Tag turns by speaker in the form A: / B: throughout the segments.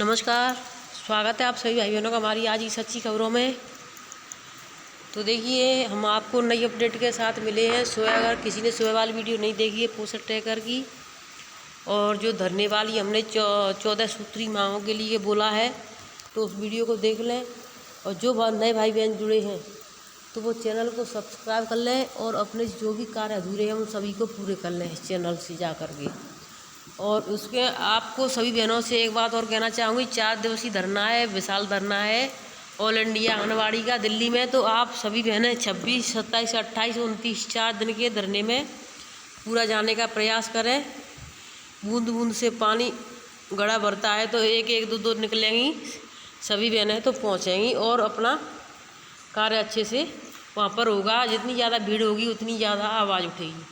A: नमस्कार, स्वागत है आप सभी भाई बहनों का हमारी आज की सच्ची खबरों में। तो देखिए, हम आपको नई अपडेट के साथ मिले हैं। अगर किसी ने सुबह वाली वीडियो नहीं देखी है पोषण ट्रैकर की, और जो धरने वाली हमने 14 सूत्री मांगों के लिए बोला है, तो उस वीडियो को देख लें। और जो नए भाई बहन जुड़े हैं तो वो चैनल को सब्सक्राइब कर लें और अपने जो भी कार्य अधूरे हैं उन सभी को पूरे कर लें इस चैनल से जा कर के। और उसके आपको सभी बहनों से एक बात और कहना चाहूँगी, 4 दिवसीय धरना है, विशाल धरना है ऑल इंडिया आंगनबाड़ी का दिल्ली में। तो आप सभी बहनें 26, 27, 28, 29 4 दिन के धरने में पूरा जाने का प्रयास करें। बूंद बूंद से पानी गड़ा भरता है, तो एक एक दो दो निकलेंगी सभी बहनें तो पहुँचेंगी और अपना कार्य अच्छे से वहाँ पर होगा। जितनी ज़्यादा भीड़ होगी उतनी ज़्यादा आवाज़ उठेगी।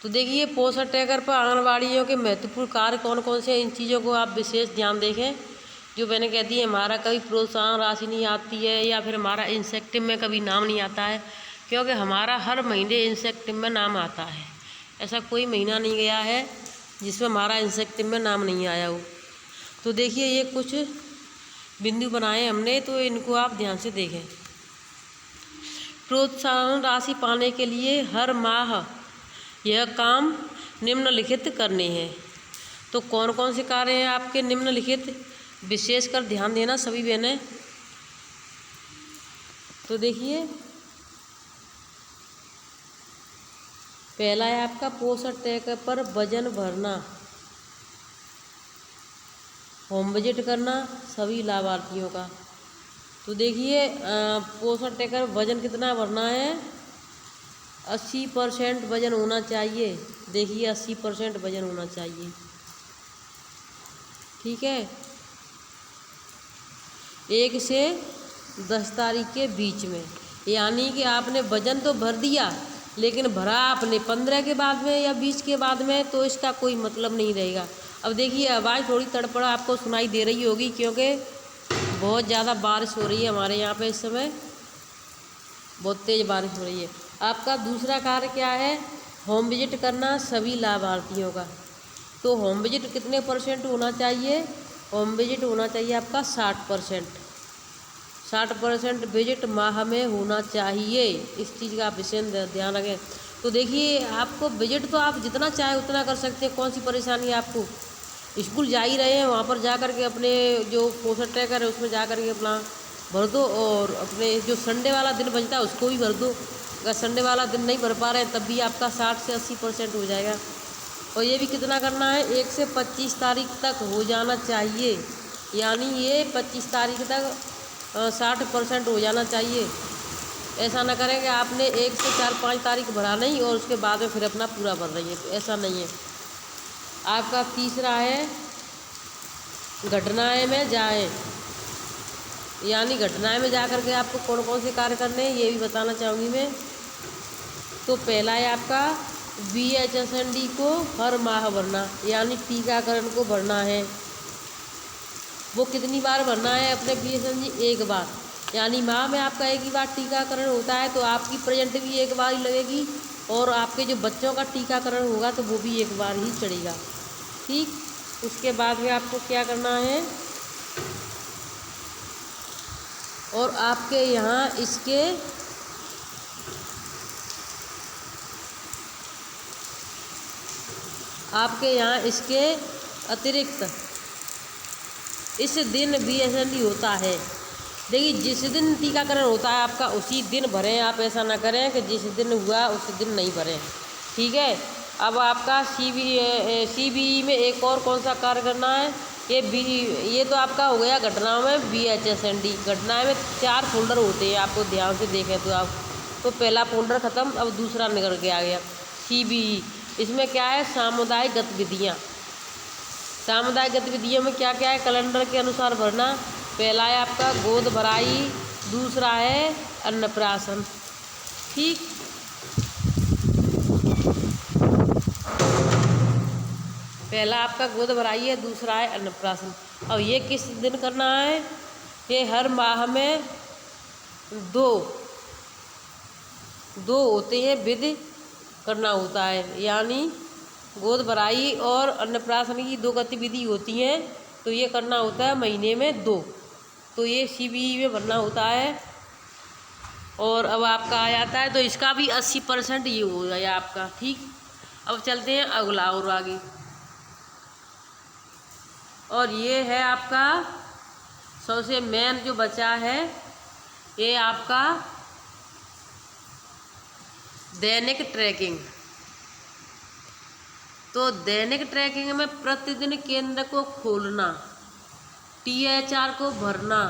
A: तो देखिए, पोषण ट्रैकर पर आंगनबाड़ियों के महत्वपूर्ण कार्य कौन कौन से, इन चीज़ों को आप विशेष ध्यान देखें। जो मैंने कहती है, हमारा कभी प्रोत्साहन राशि नहीं आती है या फिर हमारा इंसेक्टिव में कभी नाम नहीं आता है, क्योंकि हमारा हर महीने इंसेक्टिव में नाम आता है। ऐसा कोई महीना नहीं गया है जिसमें हमारा इंसेक्टिव में नाम नहीं आया हो। तो देखिए, ये कुछ बिंदु बनाए हमने, तो इनको आप ध्यान से देखें। प्रोत्साहन राशि पाने के लिए हर माह यह काम निम्नलिखित करने हैं। तो कौन कौन से कार्य हैं आपके निम्नलिखित, विशेषकर ध्यान देना सभी बहनें। तो देखिए, पहला है आपका पोषण ट्रैकर पर वजन भरना, होम विजिट करना सभी लाभार्थियों का। तो देखिए, पोषण ट्रैकर वजन कितना भरना है, 80% वजन होना चाहिए। देखिए, 80% वजन होना चाहिए, ठीक है। 1 से 10 तारीख के बीच में, यानी कि आपने वजन तो भर दिया लेकिन भरा आपने 15 के बाद में या 20 के बाद में, तो इसका कोई मतलब नहीं रहेगा। अब देखिए, आवाज़ थोड़ी तड़पड़ा आपको सुनाई दे रही होगी, क्योंकि बहुत ज़्यादा बारिश हो रही है हमारे यहाँ पे इस समय, बहुत तेज़ बारिश हो रही है। आपका दूसरा कार्य क्या है, होम विजिट करना सभी लाभार्थियों का। तो होम विजिट कितने % होना चाहिए, होम विजिट होना चाहिए आपका 60%। 60% विजिट माह में होना चाहिए। इस चीज़ का आप विशेष ध्यान रखें। तो देखिए, आपको विजिट तो आप जितना चाहे उतना कर सकते हैं, कौन सी परेशानी है आपको। स्कूल जा ही रहे हैं, वहाँ पर जा कर के अपने जो पोषण ट्रैकर है उसमें जा कर के अपना भर दो, और अपने जो संडे वाला दिन बचता है उसको भी भर दो। अगर संडे वाला दिन नहीं भर पा रहे हैं तब भी आपका 60 से 80% हो जाएगा। और ये भी कितना करना है, 1 से 25 तारीख तक हो जाना चाहिए, यानी ये 25 तारीख तक 60% हो जाना चाहिए। ऐसा ना करें कि आपने 1 से 4-5 तारीख भरा नहीं और उसके बाद में फिर अपना पूरा भर रही है, तो ऐसा नहीं है। आपका तीसरा है घटनाएं में जाएं, यानी घटनाएं में जा कर के आपको कौन कौन से कार्य करने हैं ये भी बताना चाहूँगी मैं। तो पहला है आपका BHSND को हर माह भरना, यानी टीकाकरण को भरना है। वो कितनी बार भरना है अपने BHSND, 1 बार, यानी माह में आपका 1 ही बार टीकाकरण होता है। तो आपकी प्रेजेंट भी 1 बार ही लगेगी, और आपके जो बच्चों का टीकाकरण होगा तो वो भी 1 बार ही चढ़ेगा, ठीक। उसके बाद में आपको क्या करना है, और आपके यहाँ इसके अतिरिक्त इस दिन BHSND होता है। देखिए, जिस दिन टीकाकरण होता है आपका उसी दिन भरें, आप ऐसा ना करें कि जिस दिन हुआ उस दिन नहीं भरें, ठीक है। अब आपका CBE में एक और कौन सा कार्य करना है, ये तो आपका हो गया घटनाओं में BHSND। घटनाएं में 4 फोल्डर होते हैं, आपको ध्यान से देखें तो आप, तो पहला फोल्डर ख़त्म, अब दूसरा निकल के आ गया CBE। इसमें क्या है, सामुदायिक गतिविधियाँ। सामुदायिक गतिविधियों में क्या क्या है, कैलेंडर के अनुसार भरना। पहला है आपका गोद भराई, दूसरा है अन्नप्राशन, ठीक। पहला आपका गोद भराई है, दूसरा है अन्नप्राशन। और ये किस दिन करना है, ये हर माह में दो होते हैं, विधि करना होता है, यानी गोद भराई और अन्नप्राशन की 2 गतिविधि होती हैं तो ये करना होता है महीने में 2, तो ये CBE में भरना होता है। और अब आपका आ जाता है तो इसका भी 80% ये हो गया आपका। ठीक, अब चलते हैं अगला और आगे। और ये है आपका सबसे मेन जो बचा है, ये आपका दैनिक ट्रैकिंग। तो दैनिक ट्रैकिंग में प्रतिदिन केंद्र को खोलना, THR को भरना,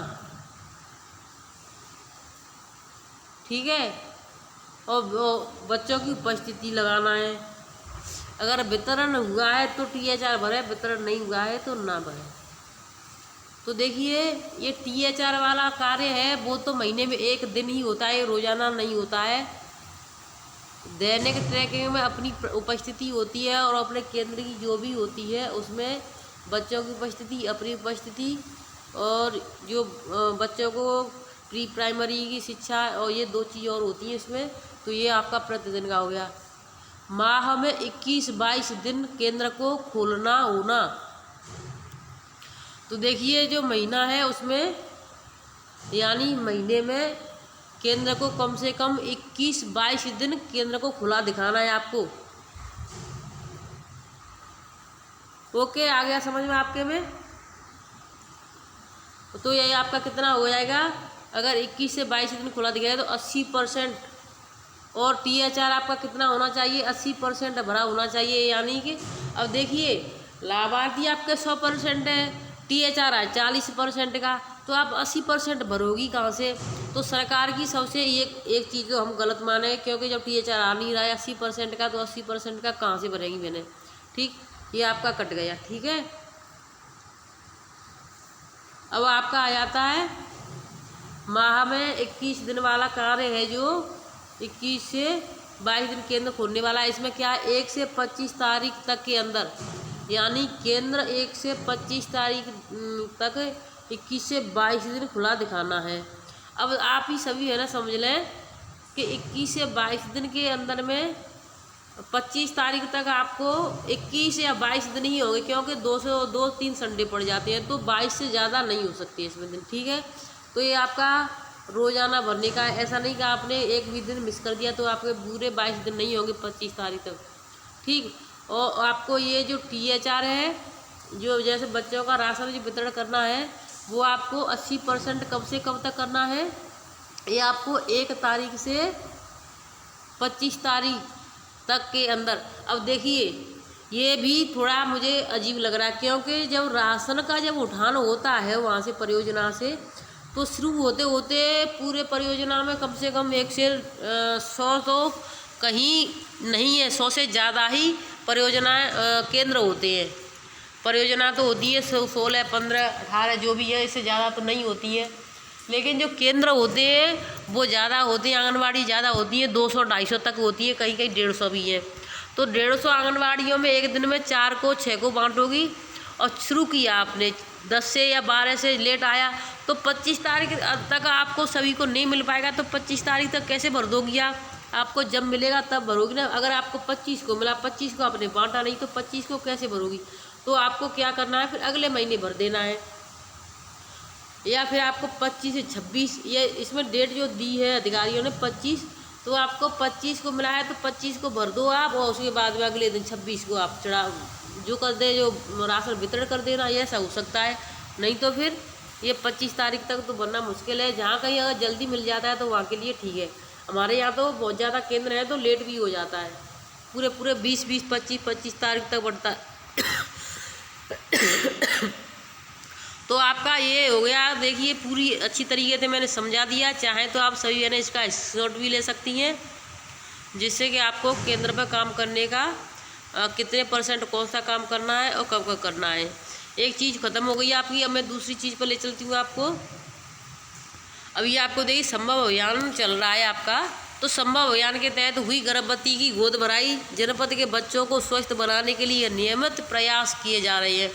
A: ठीक है, और बच्चों की उपस्थिति लगाना है। अगर वितरण हुआ है तो THR भरे, वितरण नहीं हुआ है तो ना भरे। तो देखिए ये THR वाला कार्य है वो तो महीने में 1 दिन ही होता है, रोजाना नहीं होता है। दैनिक ट्रैकिंग में अपनी उपस्थिति होती है और अपने केंद्र की जो भी होती है उसमें बच्चों की उपस्थिति, अपनी उपस्थिति, और जो बच्चों को प्री प्राइमरी की शिक्षा, और ये 2 चीज़ और होती हैं इसमें। तो ये आपका प्रतिदिन का हो गया। माह में 21-22 दिन केंद्र को खोलना होना। तो देखिए जो महीना है उसमें यानी महीने में केंद्र को कम से कम 21-22 दिन केंद्र को खुला दिखाना है आपको। ओके, आ गया समझ में आपके में? तो ये आपका कितना हो जाएगा? अगर 21 से 22 दिन खुला दिखाया तो 80%, और THR आपका कितना होना चाहिए? 80% भरा होना चाहिए। यानी कि अब देखिए लाभार्थी आपके 100% है, THR है 40% का, तो आप 80% भरोगी कहाँ से? तो सरकार की सबसे एक चीज़ जो हम गलत माने, क्योंकि जब THR आ नहीं रहा है 80% का, तो 80% का कहाँ से भरेंगी मैंने? ठीक, ये आपका कट गया। ठीक है, अब आपका आ जाता है माह में 21 दिन वाला कार्य है, जो 21 से 22 दिन केंद्र खोलने वाला है। इसमें क्या है, 1 से 25 तारीख तक के अंदर, यानी केंद्र 1 से 25 तारीख तक 21 से 22 दिन खुला दिखाना है। अब आप ही सभी है ना समझ लें कि 21 से 22 दिन के अंदर में 25 तारीख तक आपको 21 या 22 दिन ही होंगे, क्योंकि 2-3 संडे पड़ जाते हैं, तो 22 से ज़्यादा नहीं हो सकती इसमें दिन। ठीक है, तो ये आपका रोज़ाना भरने का है। ऐसा नहीं कि आपने एक भी दिन मिस कर दिया तो आपके पूरे 22 दिन नहीं होंगे 25 तारीख तक। ठीक, और आपको ये जो THR है, जो जैसे बच्चों का राशन जो वितरण करना है, वो आपको 80% कब से कब तक करना है? ये आपको 1 तारीख से 25 तारीख तक के अंदर। अब देखिए ये भी थोड़ा मुझे अजीब लग रहा है, क्योंकि जब राशन का जब उठान होता है वहाँ से परियोजना से, तो शुरू होते होते पूरे परियोजना में कम से कम 1 से 100 तो कहीं नहीं है, 100 से ज़्यादा ही परियोजना केंद्र होते हैं। परियोजना तो होती है 16, 15, 18 जो भी है, इससे ज़्यादा तो नहीं होती है। लेकिन जो केंद्र होते हैं वो ज़्यादा होते हैं, आंगनवाड़ी ज़्यादा होती है, 200-250 तक होती है, कहीं कहीं 150 भी है। तो 150 आंगनवाड़ियों में एक दिन में 4 को 6 को बांटोगी, और शुरू किया आपने 10 से या 12 से लेट आया तो 25 तारीख तक आपको सभी को नहीं मिल पाएगा। तो 25 तारीख तक कैसे भर दोगी आप? आपको जब मिलेगा तब भरोगी ना। अगर आपको 25 को मिला, 25 को आपने बांटा नहीं, तो 25 को कैसे भरोगी? तो आपको क्या करना है, फिर अगले महीने भर देना है, या फिर आपको 25 से 26, ये इसमें डेट जो दी है अधिकारियों ने 25, तो आपको 25 को मिला है तो 25 को भर दो आप, और उसके बाद में अगले दिन 26 को आप चढ़ा जो कर दे, जो राशन वितरण कर देना, ये ऐसा हो सकता है। नहीं तो फिर ये 25 तारीख तक तो भरना मुश्किल है। जहाँ कहीं अगर जल्दी मिल जाता है तो वहाँ के लिए ठीक है। हमारे यहाँ तो बहुत ज़्यादा केंद्र है तो लेट भी हो जाता है, पूरे 20-20, 25 तारीख तक बढ़ता है। तो आपका ये हो गया। देखिए पूरी अच्छी तरीके से मैंने समझा दिया। चाहे तो आप सभी है ना इसका स्क्रीनशॉट भी ले सकती हैं, जिससे कि आपको केंद्र पर काम करने का कितने % कौन सा काम करना है और कब कब करना है। एक चीज़ ख़त्म हो गई आपकी, अब मैं दूसरी चीज़ पर ले चलती हूँ आपको। अभी आपको देखिए संभव अभियान चल रहा है आपका। तो संभव अभियान के तहत हुई गर्भवती की गोद भराई, जनपद के बच्चों को स्वस्थ बनाने के लिए नियमित प्रयास किए जा रहे हैं।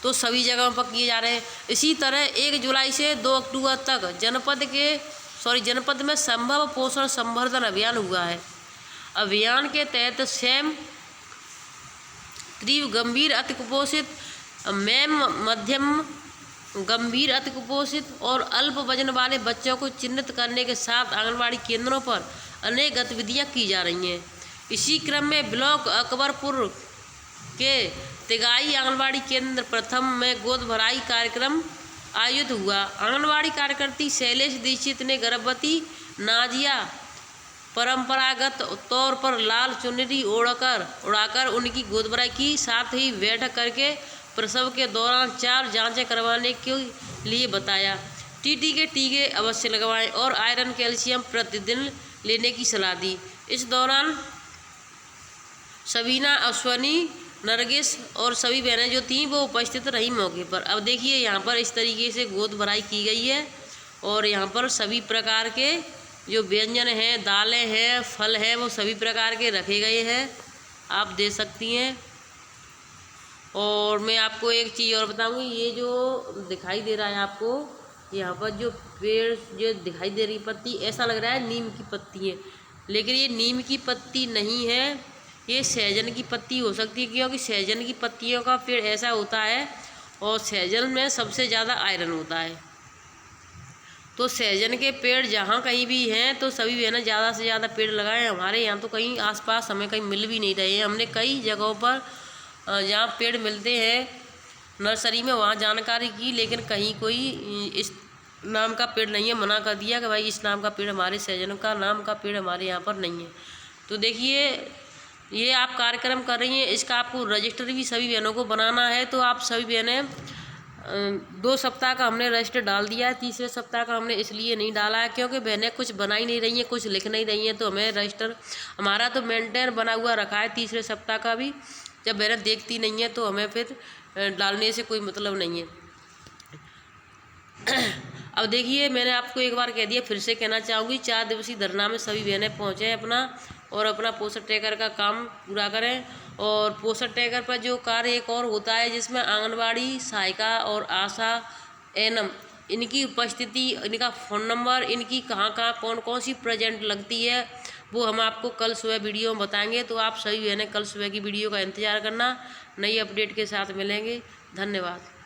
A: तो सभी जगहों पर किए जा रहे हैं। इसी तरह 1 जुलाई से 2 अक्टूबर तक जनपद में संभव पोषण संवर्धन अभियान हुआ है। अभियान के तहत स्वयं तीव्र गंभीर अति कुपोषित मैम मध्यम गंभीर अति कुपोषित और अल्प वजन वाले बच्चों को चिन्हित करने के साथ आंगनबाड़ी केंद्रों पर अनेक गतिविधियां की जा रही हैं। इसी क्रम में ब्लॉक अकबरपुर के तिगाई आंगनबाड़ी केंद्र प्रथम में गोद भराई कार्यक्रम आयोजित हुआ। आंगनबाड़ी कार्यकर्ती शैलेश दीक्षित ने गर्भवती नाजिया परंपरागत तौर पर लाल चुनरी उड़ाकर उनकी गोद भराई की, साथ ही बैठक करके प्रसव के दौरान 4 जांचें करवाने के लिए बताया। टीटी के टीके अवश्य लगवाएं और आयरन कैल्शियम प्रतिदिन लेने की सलाह दी। इस दौरान सबीना, अश्वनी, नरगिस और सभी बहनें जो थीं वो उपस्थित रही मौके पर। अब देखिए यहाँ पर इस तरीके से गोद भराई की गई है और यहाँ पर सभी प्रकार के जो व्यंजन हैं, दालें हैं, फल हैं, वो सभी प्रकार के रखे गए हैं, आप दे सकती हैं। और मैं आपको एक चीज़ और बताऊंगी, ये जो दिखाई दे रहा है आपको यहाँ पर जो पेड़ जो दिखाई दे रही पत्ती, ऐसा लग रहा है नीम की पत्ती है, लेकिन ये नीम की पत्ती नहीं है, ये सहजन की पत्ती हो सकती है, क्योंकि सहजन की पत्तियों का पेड़ ऐसा होता है और सहजन में सबसे ज़्यादा आयरन होता है। तो सहजन के पेड़ जहाँ कहीं भी हैं तो सभी बहनें ज़्यादा से ज़्यादा पेड़ लगाएं। हमारे यहाँ तो कहीं आसपास हमें कहीं मिल भी नहीं रहे हैं। हमने कई जगहों पर जहाँ पेड़ मिलते हैं नर्सरी में वहाँ जानकारी की, लेकिन कहीं कोई इस नाम का पेड़ नहीं है। मना कर दिया कि भाई इस नाम का पेड़ हमारे सहजन का नाम का पेड़ हमारे यहाँ पर नहीं है। तो देखिए ये आप कार्यक्रम कर रही हैं, इसका आपको रजिस्टर भी सभी बहनों को बनाना है। तो आप सभी बहनें 2 सप्ताह का हमने रजिस्टर डाल दिया है, तीसरे सप्ताह का हमने इसलिए नहीं डाला है क्योंकि बहनें कुछ बना ही नहीं रही हैं, कुछ लिख नहीं रही हैं। तो हमें रजिस्टर हमारा तो मेंटेन बना हुआ रखा है तीसरे सप्ताह का भी। जब बहनें देखती नहीं है तो हमें फिर डालने से कोई मतलब नहीं है। अब देखिए मैंने आपको एक बार कह दिया, फिर से कहना चाहूँगी, 4 दिवसीय धरना में सभी बहनें पहुँचें और अपना पोषण ट्रैकर का काम पूरा करें। और पोषण ट्रैकर पर जो कार्य एक और होता है जिसमें आंगनबाड़ी सहायिका और आशा एनएम इनकी उपस्थिति, इनका फ़ोन नंबर, इनकी कहाँ कौन कौन सी प्रेजेंट लगती है, वो हम आपको कल सुबह वीडियो में बताएंगे। तो आप सभी बहनें कल सुबह की वीडियो का इंतज़ार करना। नई अपडेट के साथ मिलेंगे। धन्यवाद।